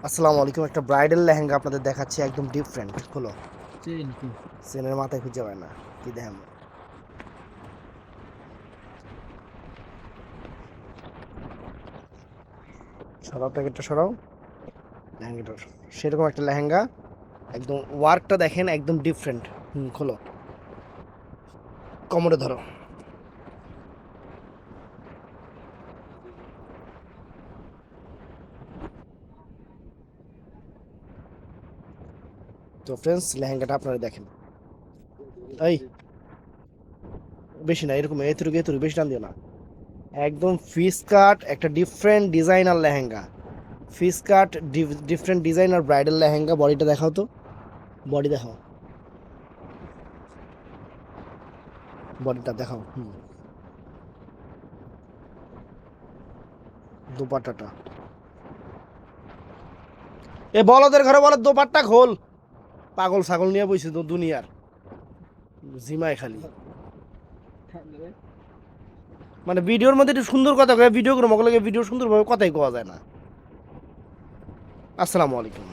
আসসালামু আলাইকুম। একটা ব্রাইডাল লেহেঙ্গা আপনাদের দেখাচ্ছি, একদম ডিফারেন্ট। হলো চেন কি? সেনের মাথায় খুঁজে পায় না। কি দেখেন, সরাও প্যাকেটটা সরাও। লেহেঙ্গাটার সেরকম একটা লেহেঙ্গা, একদম ওয়ার্কটা দেখেন, একদম ডিফারেন্ট। খোলো, কোমরে ধরো। তো ফ্রেন্ডস, লেহেঙ্গাটা আপনারা দেখেন। এই বেশি না, এরকম এতটুকু এতটুকু, বেশি টান দিও না। একদম ফিস কাট, একটা ডিফারেন্ট ডিজাইনার লেহেঙ্গা। ফিস কাট, ডিফারেন্ট ডিজাইনার ব্রাইডাল লেহেঙ্গা। বডিটা দেখাও তো, বডি দেখাও, বডিটা দেখাও। দোপাট্টাটা, এ বলদের ঘরে বলদ, দোপাট্টা খোল। পাগল ছাগল নিয়ে বইছে তো দুনিয়ার, জিমায় খালি। মানে ভিডিওর মধ্যে একটু সুন্দর কথা কয়, ভিডিও করে মগলাকে ভিডিও সুন্দরভাবে কথাই কোয়া যায় না। আসসালামু আলাইকুম।